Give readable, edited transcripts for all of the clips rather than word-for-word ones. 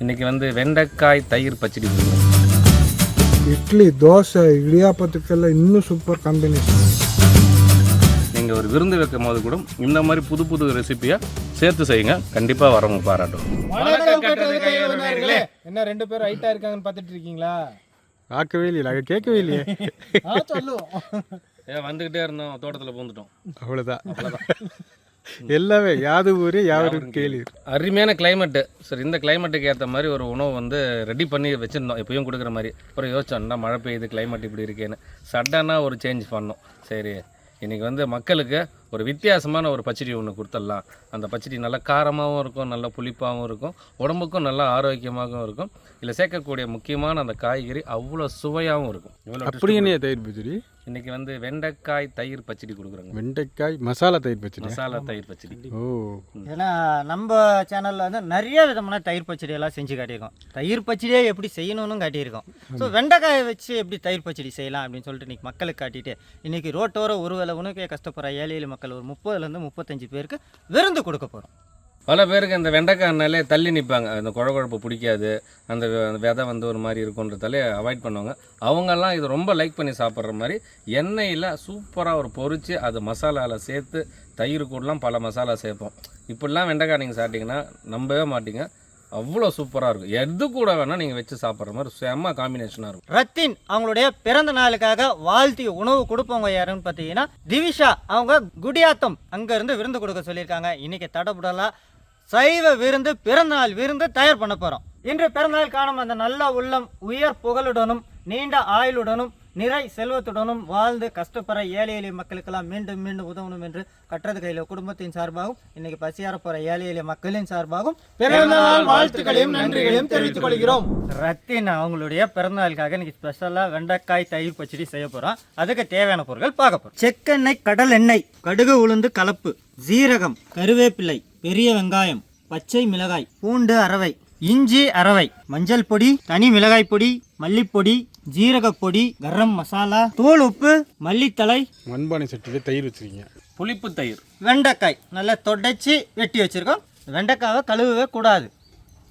இன்றைக்கி வந்து வெண்டைக்காய் தயிர் பச்சடி கொடுக்குறோம். இட்லி தோசை இடியாப்பத்துக்கெல்லாம் இன்னும் சூப்பர் காம்பினேஷன். நீங்கள் ஒரு விருந்து வைக்கும் போது கூட இந்த மாதிரி புது புது ரெசிபியாக சேர்த்து செய்யுங்க, கண்டிப்பாக வரவங்க பாராட்டும். என்ன 2 பேரும் ஹைட்டா இருக்காங்கன்னு பார்த்துட்டு இருக்கீங்களா? பார்க்கவே இல்லையா, கேட்கவே இல்லையே. சொல்லுவோம், வந்துக்கிட்டே இருந்தோம், தோட்டத்தில் பூந்துட்டோம், அவ்வளோதான். எல்லாமே யாது ஊரே யாரும் கேள்வி. அருமையான கிளைமேட்டு. சரி, இந்த கிளைமேட்டுக்கு ஏற்ற மாதிரி ஒரு உணவு வந்து ரெடி பண்ணி வச்சுருந்தோம், எப்பயும் கொடுக்குற மாதிரி. அப்புறம் யோசிச்சோம்னா மழை பெய்யுது, கிளைமேட் இப்படி இருக்கேன்னு சடனாக ஒரு சேஞ்ச் பண்ணோம். சரி, இன்றைக்கி வந்து மக்களுக்கு ஒரு வித்தியாசமான ஒரு பச்சடி ஒன்று கொடுத்துடலாம். அந்த பச்சடி நல்லா காரமாகவும் இருக்கும், நல்லா புளிப்பாகவும் இருக்கும், உடம்புக்கும் நல்லா ஆரோக்கியமாகவும் இருக்கும். இதில் சேர்க்கக்கூடிய முக்கியமான அந்த காய்கறி அவ்வளோ சுவையாகவும் இருக்கும். அப்படி என்ன தயிர் பச்சடி? இன்றைக்கி வந்து வெண்டைக்காய் தயிர் பச்சடி கொடுக்குறோங்க. வெண்டைக்காய் மசாலா தயிர் பச்சடி. மசாலா தயிர் பச்சடி. ஓ, ஏன்னா நம்ம சேனலில் வந்து நிறைய விதமான தயிர் பச்சடி எல்லாம் செஞ்சு காட்டியிருக்கோம். தயிர் பச்சடியே எப்படி செய்யணும்னு காட்டியிருக்கோம். ஸோ வெண்டைக்காயை வச்சு எப்படி தயிர் பச்சடி செய்யலாம் அப்படின்னு சொல்லிட்டு இன்றைக்கி மக்களுக்கு காட்டிட்டு இன்றைக்கி ரோட்டோர ஒரு வேளை உணவுக்கே கஷ்டப்படுற ஏழை எளிய மக்கள் ஒரு 30லேருந்து 35 பேருக்கு விருந்து கொடுக்க போகிறோம். பல பேருக்கு இந்த வெண்டைக்காய்னாலே தள்ளி நிற்பாங்க, அந்த குழகுழப்பு பிடிக்காது, அந்த விதை வந்து ஒரு மாதிரி இருக்குன்றதாலே அவாய்ட் பண்ணுவாங்க. அவங்கெல்லாம் இது ரொம்ப லைக் பண்ணி சாப்பிட்ற மாதிரி எண்ணெயில் சூப்பராக ஒரு பொரித்து அது மசாலாவில் சேர்த்து, தயிர் கூடலாம் பல மசாலா சேர்ப்போம். இப்படிலாம் வெண்டைக்காய் நீங்கள் சாப்பிட்டிங்கன்னா நம்பவே மாட்டீங்க, அவ்வளோ சூப்பராக இருக்கும். எது கூட வேணால் நீங்கள் வச்சு சாப்பிட்ற மாதிரி செம்ம காம்பினேஷனாக இருக்கும். ரத்தின் அவங்களுடைய பிறந்த நாளுக்காக வாழ்த்தி உணவு கொடுப்பவங்க யாருன்னு பார்த்தீங்கன்னா திவிஷா. அவங்க குடியாத்தம் அங்கேருந்து விருந்து கொடுக்க சொல்லியிருக்காங்க. இன்றைக்கி தடபுடலாக சைவ விருந்து, பிறந்தநாள் விருந்து தயார் பண்ண போகிறோம். இன்று பிறந்தநாள் காணும் அந்த நல்ல உள்ளம் உயர் புகழுடனும் நீண்ட ஆயுளுடனும் நிறை செல்வத்துடனும் வாழ்ந்து கஷ்டப்படுற ஏழை எளிய மக்களுக்கெல்லாம் மீண்டும் மீண்டும் உதவணும் என்று கட்டுறது கையில் குடும்பத்தின் சார்பாகவும் இன்னைக்கு பசியார போகிற ஏழை எளிய மக்களின் சார்பாகவும் பிறந்தநாள் வாழ்த்துக்களையும் நன்றிகளையும் தெரிவித்துக் கொள்கிறோம். ரத்தின் அவங்களுடைய பிறந்தநாளுக்காக இன்னைக்கு ஸ்பெஷலாக வெண்டைக்காய் தயிர் பச்சடி செய்ய போகிறோம். அதுக்கு தேவையான பொருட்கள் பார்க்க போகிறோம். செக்கெண்ணெய், கடல் எண்ணெய், கடுகு உளுந்து கலப்பு, ஜீரகம், கருவேப்பிலை, பெரிய வெங்காயம், பச்சை மிளகாய், பூண்டு அரவை, இஞ்சி அரவை, மஞ்சள் பொடி, தனி மிளகாய் பொடி, மல்லிப்பொடி, ஜீரகப்பொடி, கரம் மசாலா, தூள் உப்பு, மல்லித்தலை. மண்பானை சட்டியில் தயிர் வச்சுருக்கீங்க. புளிப்பு தயிர். வெண்டைக்காய் நல்லா தொடச்சி வெட்டி வச்சுருக்கோம். வெண்டைக்காவை கழுவவே கூடாது,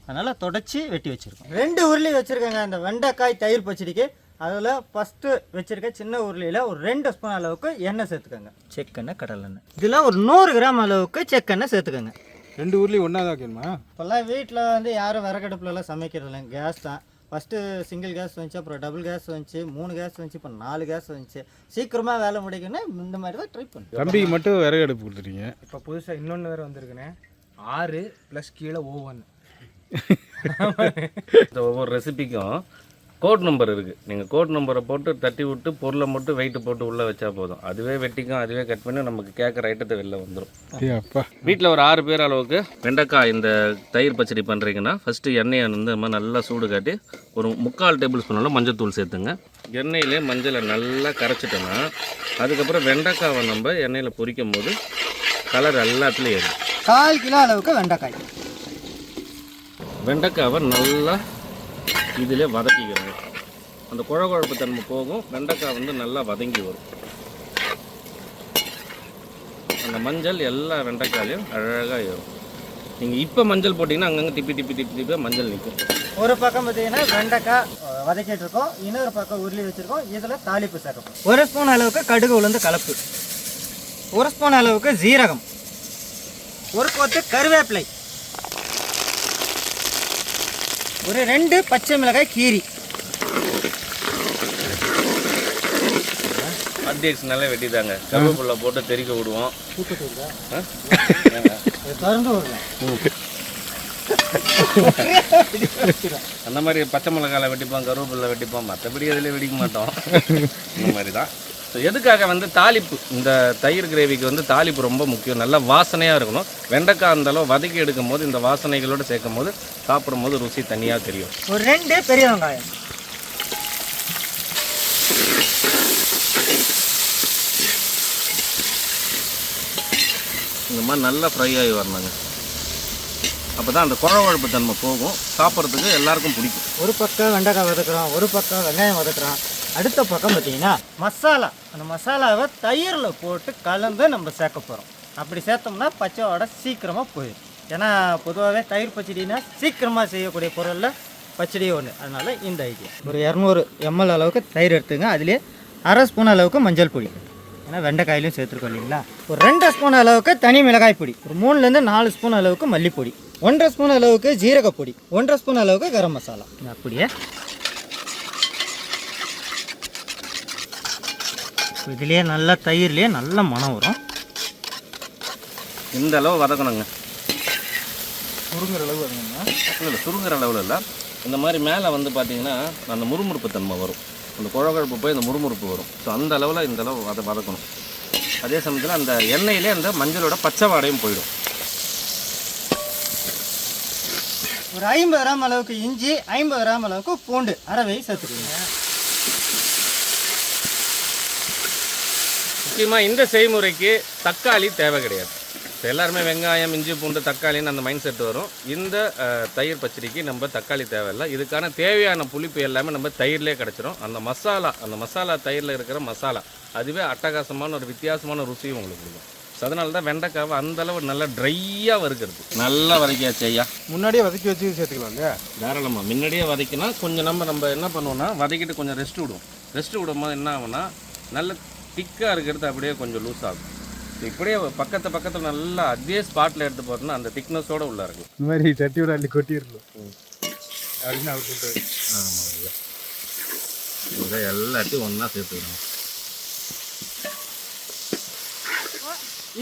அதனால் தொடச்சி வெட்டி வச்சுருக்கோம். 2 உருளி வச்சுருக்கேங்க இந்த வெண்டைக்காய் தயிர் பச்சடிக்கு. அதில் ஃபஸ்ட்டு வச்சுருக்க சின்ன உருளியில் ஒரு 2 ஸ்பூன் அளவுக்கு எண்ணெய் சேர்த்துக்கோங்க. செக்கெண்ணெய், கடல் எண்ணெய். இதில் ஒரு 100 கிராம் அளவுக்கு செக்கெண்ணெய் சேர்த்துக்கோங்க. 2 உருளி ஒன்றா தான் வைக்கணுமா? இப்போல்லாம் வீட்டில் வந்து யாரும் விறகடுப்புலலாம் சமைக்கிறது இல்லை, கேஸ் தான். ஃபஸ்ட்டு சிங்கிள் கேஸ் வந்துச்சு, அப்புறம் டபுள் கேஸ் வந்துச்சு, 3 கேஸ் வந்துச்சு, இப்போ 4 கேஸ் வந்துச்சு. சீக்கிரமாக வேலை முடிக்கணும்னா இந்த மாதிரி தான் ட்ரை பண்ணுறேன். தம்பிக்கு மட்டும் விறகு அடுப்பு கொடுத்துருக்கீங்க. இப்போ புதுசாக இன்னொன்று வேறு வந்திருக்குண்ணே, 6 + கீழே ஓவன். ஒவ்வொரு ரெசிபிக்கும் கோட் நம்பர் இருக்குது. நீங்கள் கோட் நம்பரை போட்டு தட்டி விட்டு பொருளை மட்டும் வெயிட்டு போட்டு உள்ளே வச்சா போதும், அதுவே வெட்டிக்கும், அதுவே கட் பண்ணி நமக்கு கேட்குற ஐட்டத்தை வெளில வந்துடும். அப்பா, வீட்டில் ஒரு 6 பேர் அளவுக்கு வெண்டைக்காய் இந்த தயிர் பச்சடி பண்ணுறீங்கன்னா ஃபஸ்ட்டு எண்ணெயை வந்து இந்த மாதிரி நல்லா சூடு காட்டி ஒரு 3/4 டேபிள் ஸ்பூன் அளவு மஞ்சள் தூள் சேர்த்துங்க. எண்ணெயிலே மஞ்சளை நல்லா கரைச்சிட்டோன்னா அதுக்கப்புறம் வெண்டைக்காவை நம்ம எண்ணெயில் பொரிக்கும் போது கலர் எல்லாத்துலேயும் ஏறும். 1/4 கிலோ அளவுக்கு வெண்டைக்காய். வெண்டைக்காவை நல்லா இதிலே வதக்கிக்கிறோம். அந்த குழகுழப்பு தன்மை போகும், வெண்டைக்காய் வந்து நல்லா வதங்கி வரும். அந்த மஞ்சள் எல்லா வெண்டைக்காயிலையும் அழகாக ஏறும். நீங்கள் இப்போ மஞ்சள் போட்டிங்கன்னா அங்கங்கே திப்பி மஞ்சள் நிற்கும். ஒரு பக்கம் பார்த்தீங்கன்னா வெண்டைக்காய் வதக்கிட்டு இருக்கோம், இன்னொரு பக்கம் உருளி வச்சுருக்கோம். இதில் தாளிப்பு சேர்க்கப்போம். 1 ஸ்பூன் அளவுக்கு கடுகு உளுந்து கலப்பு, 1 ஸ்பூன் அளவுக்கு ஜீரகம், 1 கொத்து கருவேப்பிலை, ஒரு 2 பச்சை மிளகாய் கீரி. அத்தியக்ஷனாலே வெட்டிதாங்க, கருவேப்பிலை போட்டு தெறிக்க விடுவோம். திறந்து விடுவேன். அந்த மாதிரி பச்சை மிளகாயில் வெட்டிப்போம், கருவேப்பிலை வெட்டிப்போம், மற்றபடி அதில் வெடிக்க மாட்டோம். இந்த மாதிரி தான். ஸோ எதுக்காக வந்து தாளிப்பு, இந்த தயிர் கிரேவிக்கு வந்து தாளிப்பு ரொம்ப முக்கியம். நல்லா வாசனையாக இருக்கணும். வெண்டைக்காய் அந்தளவு வதக்கி எடுக்கும் போது இந்த வாசனைகளோடு சேர்க்கும் போது சாப்பிடும் போது ருசி தனியாக தெரியும். ஒரு 2 பெரிய வெங்காயம், இந்த மாதிரி நல்லா ஃப்ரை ஆகி வரணுங்க. அப்போ தான் அந்த குழகுழப்பு தன்மை போகும், சாப்பிட்றதுக்கு எல்லாருக்கும் பிடிக்கும். ஒரு பக்கம் வெண்டைக்காய் வதக்குறோம், ஒரு பக்கம் வெங்காயம் வதக்குறோம். அடுத்த பக்கம் பார்த்தீங்கன்னா மசாலா. அந்த மசாலாவை தயிரில் போட்டு கலந்து நம்ம சேர்க்க போகிறோம். அப்படி சேர்த்தோம்னா பச்சை வடை சீக்கிரமாக போயிடும். ஏன்னா பொதுவாகவே தயிர் பச்சடினா சீக்கிரமாக செய்யக்கூடிய பொருளில் பச்சடியே ஒன்று, அதனால் இந்த ஐடியா. ஒரு 200 ml அளவுக்கு தயிர் எடுத்துங்க. அதுலேயே 1/2 ஸ்பூன் அளவுக்கு மஞ்சள் பொடி, ஏன்னா வெண்டைக்காயிலையும் சேர்த்துருக்கோம் இல்லைங்களா. ஒரு 2 ஸ்பூன் அளவுக்கு தனி மிளகாய் பொடி, ஒரு 3லேருந்து 4 ஸ்பூன் அளவுக்கு மல்லிப்பொடி, 1/2 ஸ்பூன் அளவுக்கு ஜீரகப்பொடி, 1/2 ஸ்பூன் அளவுக்கு கரம் மசாலா. அப்படியே இதுலேயே நல்லா தயிர்லேயே நல்ல மனம் வரும். இந்த அளவு வதக்கணுங்க. சுருங்குற அளவு வருங்கண்ணா. இல்லை சுருங்குற அளவில் இல்லை, இந்த மாதிரி மேலே வந்து பார்த்தீங்கன்னா அந்த முறுமுறுப்பு தன்மை வரும், அந்த குழகுழப்பு போய் அந்த முறுமுறுப்பு வரும். ஸோ அந்த அளவில் இந்த அளவு அதை வதக்கணும். அதே சமயத்தில் அந்த எண்ணெயிலே அந்த மஞ்சளோட பச்சை வாடையும் போயிடும். ஒரு 50 கிராம் அளவுக்கு இஞ்சி, 50 கிராம் அளவுக்கு பூண்டு அரைவை சேர்த்துக்கோங்க. முக்கியமாக இந்த செய்முறைக்கு தக்காளி தேவை கிடையாது. இப்போ எல்லாருமே வெங்காயம், இஞ்சி, பூண்டு, தக்காளின்னு அந்த மைண்ட் செட் வரும். இந்த தயிர் பச்சடிக்கு நம்ம தக்காளி தேவையில்லை. இதுக்கான தேவையான புளிப்பு எல்லாமே நம்ம தயிர்லேயே கிடச்சிரும். அந்த மசாலா தயிரில் இருக்கிற மசாலா அதுவே அட்டகாசமான ஒரு வித்தியாசமான ருசியும் உங்களுக்கு கொடுக்கும். ஸோ அதனால தான் வெண்டைக்காவை அந்தளவு நல்லா ட்ரையாக வறுக்கிறது. நல்லா வதக்கியாச்சு ஐயா. முன்னாடியே வதக்கி வச்சு சேர்த்துக்கலாம் இல்லையா? தாராளமாக முன்னாடியே வதக்கினா கொஞ்சம் நம்ம என்ன பண்ணுவோம்னா வதக்கிட்டு கொஞ்சம் ரெஸ்ட் விடுவோம். ரெஸ்ட் விடும்போது என்ன ஆகும்னா நல்ல திக்காக இருக்கிறது அப்படியே கொஞ்சம் லூஸ் ஆகும். இப்படியே பக்கத்தில் நல்லா அதே ஸ்பாட்டில் எடுத்து போட்டோம்னா அந்த திக்னஸோடு உள்ள இருக்கும். இந்த மாதிரி சட்டியோட அள்ளி கொட்டிடணும் அப்படின்னு அவர் சொல்கிறார். ஆமாம் ஐயா, இதை எல்லாத்தையும் ஒன்றா சேர்த்துக்கணும்.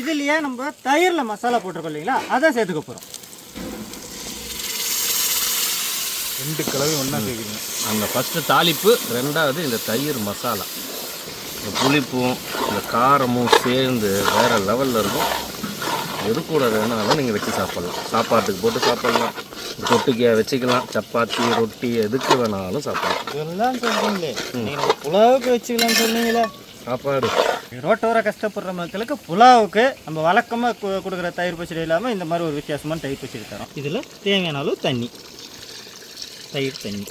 இதுலேயே நம்ம தயிரில் மசாலா போட்டிருக்கோம் இல்லைங்களா, அதை சேர்த்துக்க போகிறோம். 2 கலவை ஒன்றா சேர்க்குறீங்க. அந்த ஃபஸ்ட்டு தாளிப்பு, 2வது இந்த தயிர் மசாலா, இந்த புளிப்பும் இந்த காரமும் சேர்ந்து வேறு லெவலில் இருக்கும். எது கூட வேணாலும் நீங்கள் வச்சு சாப்பிட்லாம். சாப்பாட்டுக்கு போட்டு சாப்பிட்லாம், தொட்டுக்கையாக வச்சுக்கலாம், சப்பாத்தி, ரொட்டி எதுக்கு வேணாலும் சாப்பிட்லாம். இதெல்லாம் சொல்கிறீங்களே, நீங்கள் புலாவுக்கு வச்சுக்கலாம்னு சொன்னீங்களே. சாப்பாடு ரோட்டோர கஷ்டப்படுற மக்களுக்கு புலாவுக்கு நம்ம வழக்கமாக கொடுக்குற தயிர் பச்சடி இல்லாமல் இந்த மாதிரி ஒரு வித்தியாசமான தயிர் பச்சடி தரோம். இதில் தேவையான அளவு தண்ணி, தயிர் தண்ணி.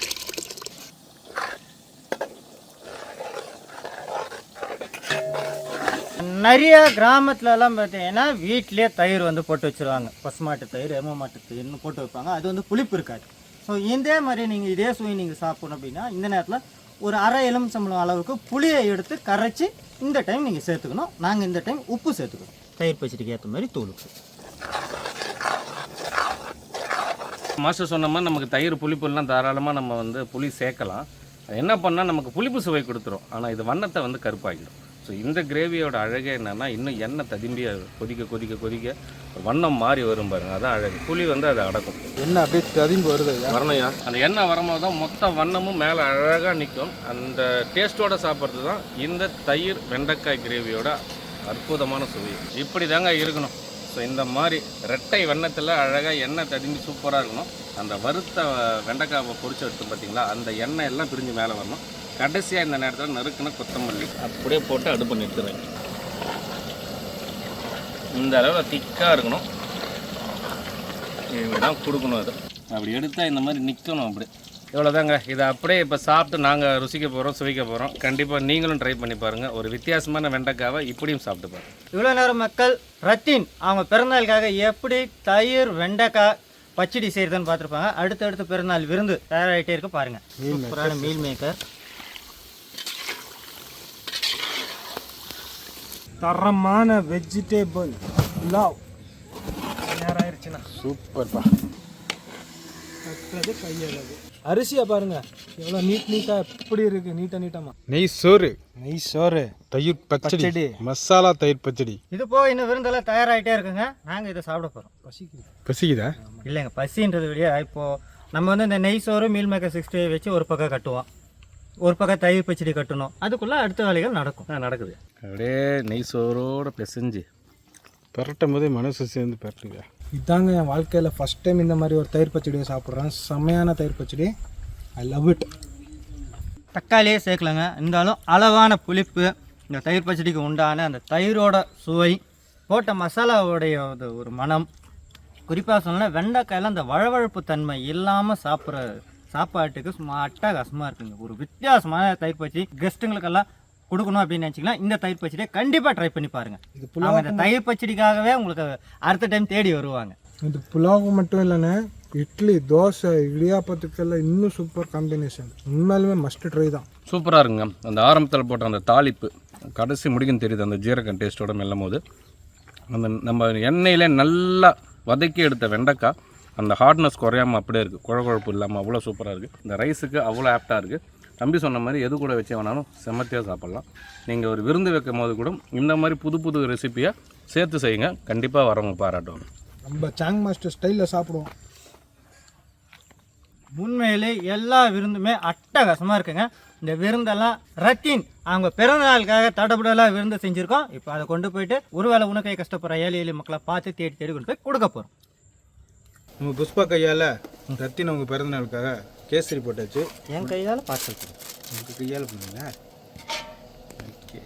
நிறைய கிராமத்துலலாம் பார்த்தீங்கன்னா வீட்டிலே தயிர் வந்து போட்டு வச்சுருவாங்க. பசுமாட்டு தயிர், எருமை மாட்டு தயிர்னு போட்டு வைப்பாங்க. அது வந்து புளிப்பு இருக்காது. ஸோ இதே மாதிரி நீங்கள் இதே சுவை நீங்கள் சாப்பிடணும் அப்படின்னா இந்த நேரத்தில் ஒரு 1/2 எலுமிச்சம்பழம் அளவுக்கு புளியை எடுத்து கரைச்சி இந்த டைம் நீங்கள் சேர்த்துக்கணும். நாங்கள் இந்த டைம் உப்பு சேர்த்துக்கணும். தயிர் பச்சடிக்கு ஏற்ற மாதிரி தூள் உப்பு. மாஸ்டர் சொன்ன மாதிரி நமக்கு தயிர் புளிப்புலாம் தாராளமாக நம்ம வந்து புளி சேர்க்கலாம். அது என்ன பண்ணால் நமக்கு புளிப்பு சுவை கொடுத்துரும், ஆனால் இது வண்ணத்தை வந்து கருப்பாகிடும். ஸோ இந்த கிரேவியோட அழகே என்னென்னா இன்னும் எண்ணெய் ததும்பி கொதிக்க வண்ணம் மாறி வரும் பாருங்க, அதான் அழகு. புளி வந்து அதை அடக்கும். எண்ணெய் அப்படியே ததும்பி வருது வரணையா, அந்த எண்ணெய் வரும்போது தான் மொத்த வண்ணமும் மேலே அழகாக நிற்கும். அந்த டேஸ்ட்டோடு சாப்பிட்றது தான் இந்த தயிர் வெண்டைக்காய் கிரேவியோட அற்புதமான சுவை. இப்படி தாங்க இருக்கணும். ஸோ இந்த மாதிரி ரெட்டை வண்ணத்தில் அழகாக எண்ணெய் ததும்பி சூப்பராக இருக்கணும். அந்த வறுத்த வெண்டைக்காவை பொரிச்சு எடுத்து பார்த்தீங்களா, அந்த எண்ணெய் எல்லாம் பிரிஞ்சு மேலே வரணும். கடைசியாக இந்த நேரத்தில் நறுக்குன்னு கொத்தமல்லி அப்படியே போட்டு அடுப்பு நிறுத்துறேன். இந்த அளவில் திக்காக இருக்கணும். இப்படி தான் கொடுக்கணும். அது அப்படி எடுத்தால் இந்த மாதிரி நிற்கணும். அப்படி இவ்வளோதாங்க. இதை அப்படியே இப்போ சாப்பிட்டு நாங்கள் ருசிக்க போகிறோம், சுவைக்க போகிறோம். கண்டிப்பாக நீங்களும் ட்ரை பண்ணி பாருங்கள். ஒரு வித்தியாசமான வெண்டைக்காவை இப்படியும் சாப்பிட்டு பாருங்கள். இவ்வளோ நேரம் மக்கள் ரத்தின் அவங்க பிறந்தநாளுக்காக எப்படி தயிர் வெண்டைக்காய் பச்சடி செய்கிறதுன்னு பார்த்துருப்பாங்க. அடுத்தடுத்து பிறந்தநாள் விருந்து தயாராகிட்டே இருக்க பாருங்கள். சூப்பரான மீல் மேக்கர், தரமான வெஜிடேபிள் புலாவ் தயாராகிருச்சுன்னா சூப்பர்ப்பா. கையளவு அரிசியை பாருங்க எவ்வளோ நீட்டாக எப்படி இருக்கு, நீட்டமாக. நெய் சோறு, தயிர் பச்சடி, மசாலா தயிர் பச்சடி. இது போக இன்னும் விருந்தெல்லாம் தயாராகிட்டே இருக்குங்க. நாங்கள் இதை சாப்பிட போகிறோம். பசிக்குதா? இல்லைங்க, பசின்றது விட இப்போது நம்ம வந்து இந்த நெய் சோறு மீல் மேக்கர் 60 வச்சு ஒரு பக்கம் கட்டுவோம், ஒரு பக்கம் தயிர் பச்சடி கட்டணும். அதுக்குள்ளே அடுத்த வேலைகள் நடக்கும். நடக்குது. அப்படியே நெய் சோறோடு பிசைஞ்சு பரட்டும் போதே மனசு சேர்ந்து பரட்டுங்க. இதாங்க என் வாழ்க்கையில் ஃபஸ்ட் டைம் இந்த மாதிரி ஒரு தயிர் பச்சடியை சாப்பிட்றேன். செம்மையான தயிர் பச்சடி, ஐ லவ் இட். தக்காளியே சேர்க்கலங்க, இருந்தாலும் அளவான புளிப்பு, இந்த தயிர் பச்சடிக்கு உண்டான அந்த தயிரோட சுவை, போட்ட மசாலாவுடைய ஒரு மனம், குறிப்பாக சொன்னால் வெண்டைக்காயில் அந்த வழவழப்பு தன்மை இல்லாமல் சாப்பிட்ற சாப்பாட்டுக்கு சும்மா அட்டகாசமாக இருக்குங்க. ஒரு வித்தியாசமான தயிர் பச்சடி கெஸ்ட்டுங்களுக்கெல்லாம் கொடுக்கணும் அப்படின்னு நினச்சிங்கன்னா இந்த தயிர் பச்சடியை கண்டிப்பாக ட்ரை பண்ணி பாருங்கள். அவங்க இந்த தயிர் பச்சடிக்காகவே உங்களுக்கு அடுத்த டைம் தேடி வருவாங்க. இது புலாவுக்கு மட்டும் இல்லைண்ணே, இட்லி, தோசை, இடியாப்பத்துக்கெல்லாம் இன்னும் சூப்பர் காம்பினேஷன். உண்மையிலுமே மஸ்ட் ட்ரை தான். சூப்பராக இருக்குங்க. அந்த ஆரம்பத்தில் போட்ட அந்த தாளிப்பு கடைசி முடிக்கும் தெரியுது, அந்த ஜீரகம் டேஸ்ட்டோட மெல்லும் போது அந்த நம்ம எண்ணெயிலே நல்லா வதக்கி எடுத்த வெண்டைக்காய் அந்த ஹார்ட்னஸ் குறையாமல் அப்படியே இருக்குது, குழகுழப்பு இல்லாமல் அவ்வளோ சூப்பராக இருக்குது. இந்த ரைஸுக்கு அவ்வளோ ஆப்டாக இருக்குது. தம்பி சொன்ன மாதிரி எது கூட வச்சு வேணாலும் செம்மத்தியாக சாப்பிட்லாம். நீங்கள் ஒரு விருந்து வைக்கும் போது கூட இந்த மாதிரி புது புது ரெசிப்பியை சேர்த்து செய்யுங்க, கண்டிப்பாக வரவங்க பாராட்டுவாங்க. நம்ம சாங் மாஸ்டர் ஸ்டைலில் சாப்பிடுவோம். உண்மையிலே எல்லா விருந்துமே அட்டகாசமாக இருக்குங்க. இந்த விருந்தெல்லாம் ரத்தின் அவங்க பிறந்த நாளுக்காக தடபுடலாக விருந்து செஞ்சுருக்கோம். இப்போ அதை கொண்டு போயிட்டு ஒருவேளை உனக்கை கஷ்டப்படுற ஏழை எளிய மக்களை பார்த்து தேடி தேடி கொண்டு போய் கொடுக்க போகிறோம். நம்ம புஷ்பா கையால் ரத்தின் அவங்க பிறந்த நாளுக்காக கேசரி போட்டாச்சு. என் கையால் பார்சல் உங்கள் கையால் பண்ணுங்க. ஓகே,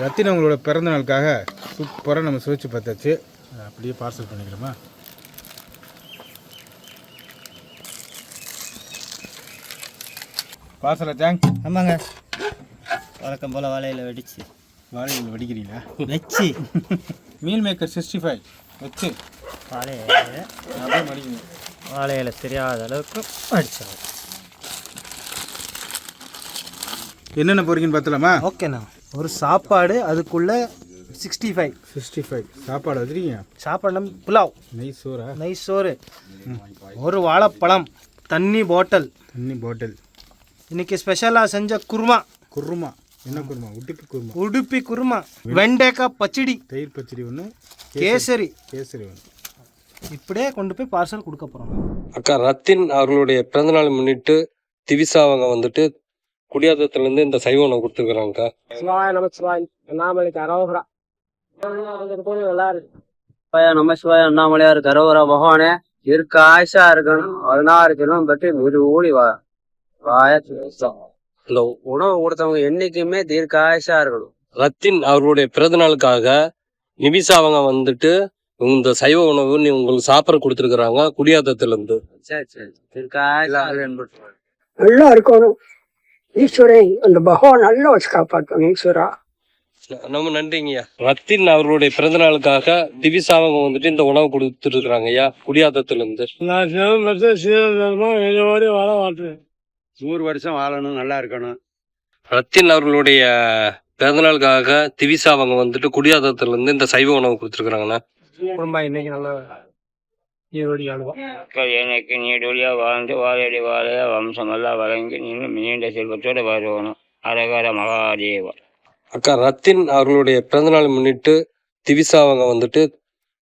ரத்தின் அவங்களோட பிறந்த நாளுக்காக சூப்பராக நம்ம சுவைச்சு பார்த்தாச்சு. அப்படியே பார்சல் பண்ணிக்கிறோமா? பார்சலை தேங்க். ஆமாங்க, வழக்கம் போல் வாழையில் வெடிச்சு வாழையில் வடிக்கிறீங்களா? வச்சு மீல் மேக்கர் 65 வச்சு வாழையில அப்படியே மடிக்கணும். வாழையில தெரியாத அளவுக்கு அடிச்சாங்க. என்னென்ன போறீங்கன்னு பார்த்தலாமா? ஓகேண்ணா, ஒரு சாப்பாடு, அதுக்குள்ளே 65 சாப்பாடு வச்சுருக்கீங்க. சாப்பாடு புலாவ், நெய் சோறா? நெய் சோறு, ஒரு வாழைப்பழம், தண்ணி பாட்டில், இன்னைக்கு ஸ்பெஷலாக செஞ்ச குருமா. என்ன குருமா? உடுப்பி குருமா, வெண்டைக்காய் பச்சடி, தயிர் பச்சடி ஒன்று, கேசரி ஒன்று. இப்படியே கொண்டு போய் பார்சல் கொடுக்க போகிறோம். அக்கா ரத்தின் அவர்களுடைய பிறந்தநாள் முன்னிட்டு திவிசா அவங்க வந்துட்டு குடியாத்தத்துலேருந்து இந்த சைவ உணவு கொடுத்துருக்குறாங்கக்கா. சிவாய நம சிவாய் அண்ணாமலைக்கு அரோகரா நல்லா இருக்கு. நம சிவாய் அண்ணாமலையாருக்கு அரோகரா. பகவானே இருக்க ஆயுஷா இருக்கணும், 16 கிலோ பற்றி ஒரு ஊழி இந்த உணவு கொடுத்தவங்க என்னைக்குமே தீர்க்க ஆயுஷா இருக்கணும். ரத்தின் அவர்களுடைய பிறந்த நாளுக்காக நிவிசா அவங்க வந்துட்டு இந்த சைவ உணவு உங்களுக்கு சாப்பிட கொடுத்துருக்குறாங்க குடியாத்தத்துலேருந்து. சரி தீர்க்க ஆயுஷா நல்லா இருக்கணும். ஈஸ்வரன் அந்த பகவான் நல்லா வச்சு காப்பாற்றணும். ஈஸ்வரா ரொம்ப நன்றிங்கய்யா. ரத்தின் அவர்களுடைய பிறந்த நாளுக்காக திவிசா அவங்க வந்துட்டு இந்த உணவு கொடுத்துட்டு இருக்காங்க ஐயா குடியாத்தத்துலேருந்து. 100 வருஷம் வாழணும், நல்லா இருக்கணும். ரத்தின் அவர்களுடைய பிறந்த நாளுக்காக திவிசா அவங்க வந்துட்டு குடியாத்தத்துலேருந்து இந்த சைவ உணவு கொடுத்துருக்குறாங்கண்ணா. குடும்பம் இன்னைக்கு நல்லா எனக்கு நீடொழியா வாழ்ந்து வாழையடி வாழையா வம்சமெல்லாம் வழங்கி நீண்ட செல்வத்தோடு வருவணும். அரகர மகாதேவா. அக்கா ரத்தின் அவர்களுடைய பிறந்தநாளை முன்னிட்டு திவிசா அவங்க வந்துட்டு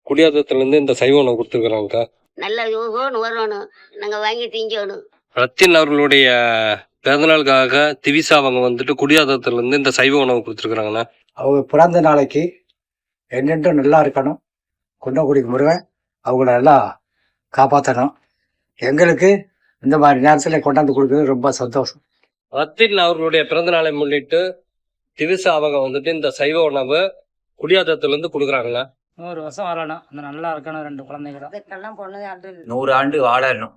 குடியாத்தத்துலேருந்து இந்த சைவ உணவு கொடுத்துருக்குறாங்கக்கா. நல்லா யோகோன்னு வரணும், நாங்கள் வாங்கி திங்கணும். ரத்தின் அவர்களுடைய பிறந்தநாளுக்காக திவிசா அவங்க வந்துட்டு குடியாத்தத்துலேருந்து இந்த சைவ உணவு கொடுத்துருக்குறாங்கண்ணா. அவங்க பிறந்த நாளைக்கு என்னென்றும் நல்லா இருக்கணும். குன்னக்குடி முருகன் அவங்கள நல்லா காப்பாற்றணும். எங்களுக்கு இந்த மாதிரி நேரத்தில் கொண்டாந்து கொடுக்குறது ரொம்ப சந்தோஷம். ரத்தின் அவர்களுடைய பிறந்த நாளை முன்னிட்டு திவிசா அவங்க வந்துட்டு இந்த சைவ உணவு குடியாத்தத்துலேருந்து கொடுக்குறாங்க. 100 வருஷம் வாழணும், அந்த நல்லா இருக்கணும். 2 குழந்தைகளும் அதுக்கெல்லாம் பொண்ணு 100 ஆண்டு வாழணும்.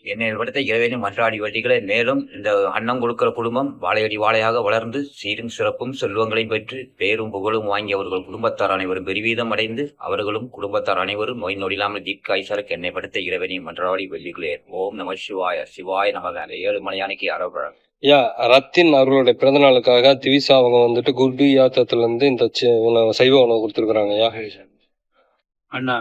என்னை விடுத்த இறைவனை மன்றாடி வட்டிகளை மேலும் இந்த அன்னம் கொடுக்கிற குடும்பம் வாழையடி வாழையாக வளர்ந்து சீரும் சிறப்பும் செல்வங்களையும் பெற்று பேரும் புகழும் வாங்கி அவர்கள் குடும்பத்தார் அனைவரும் பெருவீதம் அடைந்து அவர்களும் குடும்பத்தார் அனைவரும் நோய் நொடியில்லாமல் தீர்க்காய்சரக்கு என்னை படுத்த இறைவனை மன்றாடி வெள்ளிகளேர். ஓம் நம சிவாய சிவாய நமக. 7 மணி யானைக்கு அறப்பழம். யா ரத்தின் அவர்களுடைய பிறந்த நாளுக்காக திவிசா அவங்க வந்துட்டு குடியாத்தத்துலேருந்து இந்த சைவ உணவு கொடுத்துருக்குறாங்கய்யா. அண்ணா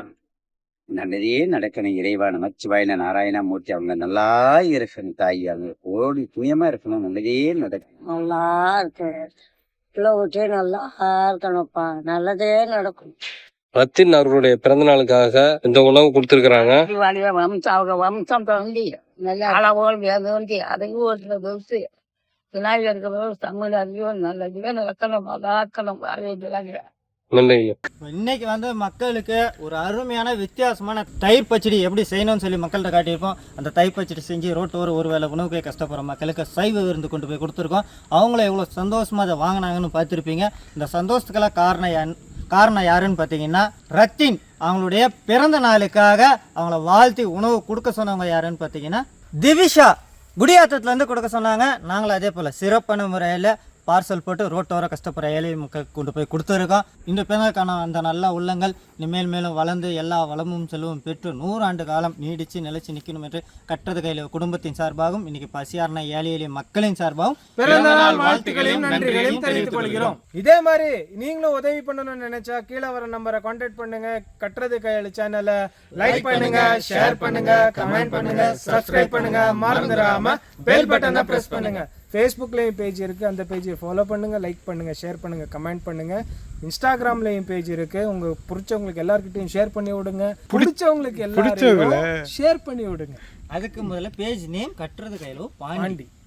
நல்லதே நடக்கணும். இறைவா நமச்சிவாயன நாராயணமூர்த்தி அவங்க நல்லா இருக்கணும். தாய் அவங்க ஓடி தூயமா இருக்கணும். நல்லதே நடக்கணும். நல்லா இருக்கு, விட்டே நல்லா இருக்கணும்ப்பா, நல்லதே நடக்கும். ரத்தின் அவர்களுடைய பிறந்த நாளுக்காக இந்த உணவு கொடுத்துருக்குறாங்க. அவங்க வம்சம் தோண்டி நல்லா அளவோடு வேண்டி அதையும் ஒரு விநாயகருக்கு தமிழ் அறிவும் நல்லதுவே நடக்கணும், நல்லா இருக்கணும். இன்னைக்கு வந்து மக்களுக்கு ஒரு அருமையான வித்தியாசமான தயிர் பச்சடி எப்படி செய்யணும்னு சொல்லி மக்கள்கிட்ட காட்டியிருப்போம். அந்த தயிர் பச்சடி செஞ்சு ரோட்டோர் ஒரு வேளை உணவுக்கே கஷ்டப்படுற மக்களுக்கு சைவ விருந்து கொண்டு போய் கொடுத்துருக்கோம். அவங்கள எவ்வளோ சந்தோஷமாக அதை வாங்கினாங்கன்னு பார்த்துருப்பீங்க. இந்த சந்தோஷத்துக்கெல்லாம் காரணம் யாருன்னு பார்த்தீங்கன்னா ரத்தின் அவங்களுடைய பிறந்த நாளுக்காக அவங்கள வாழ்த்தி உணவு கொடுக்க சொன்னவங்க யாருன்னு பார்த்தீங்கன்னா திவிஷா குடியாத்தத்துலேருந்து கொடுக்க சொன்னாங்க. நாங்களும் அதே போல் சிறப்பான முறையில் பார்சல் போட்டு ரோட்டோர கஷ்டப்படுற ஏழை மக்களுக்கு கொண்டு போய் கொடுத்துருக்கோம். இந்த பிறந்தக்கான அந்த நல்ல உள்ளங்கள் மேல் மேலும் வளர்ந்து எல்லா வளமும் செல்வம் பெற்று 100 ஆண்டு காலம் நீடித்து நிலைச்சு நிற்கணும் என்று கட்டுறது கையில் குடும்பத்தின் சார்பாகவும் இன்னைக்கு பசியார்ன ஏழை எளிய மக்களின் சார்பாகவும் பிறந்த நாள் வாழ்த்துக்களையும் நன்றிகளையும் தெரிவித்துக் கொள்கிறோம். இதே மாதிரி நீங்களும் உதவி பண்ணணும்னு நினைச்சா கீழே வர நம்பரை கான்டாக்ட் பண்ணுங்க. கட்டுறது கையெழு சேனலை லைக் பண்ணுங்க, ஷேர் பண்ணுங்க, கமெண்ட் பண்ணுங்க, சப்ஸ்கிரைப் பண்ணுங்க, மறந்துடாம பெல் பட்டனை பிரஸ் பண்ணுங்க. ஃபேஸ்புக்லேயும் பேஜ் இருக்குது, அந்த பேஜை ஃபாலோ பண்ணுங்கள், லைக் பண்ணுங்கள், ஷேர் பண்ணுங்கள், கமெண்ட் பண்ணுங்கள். இன்ஸ்டாகிராம்லேயும் பேஜ் இருக்குது, உங்களுக்கு பிடிச்சவங்களுக்கு எல்லாருக்கிட்டையும் ஷேர் பண்ணி விடுங்க. பிடிச்சவங்களுக்கு எல்லாரும் ஷேர் பண்ணி விடுங்க. அதுக்கு முதல்ல பேஜ் நேம் கட்டுறது கையிலோ பாண்டி.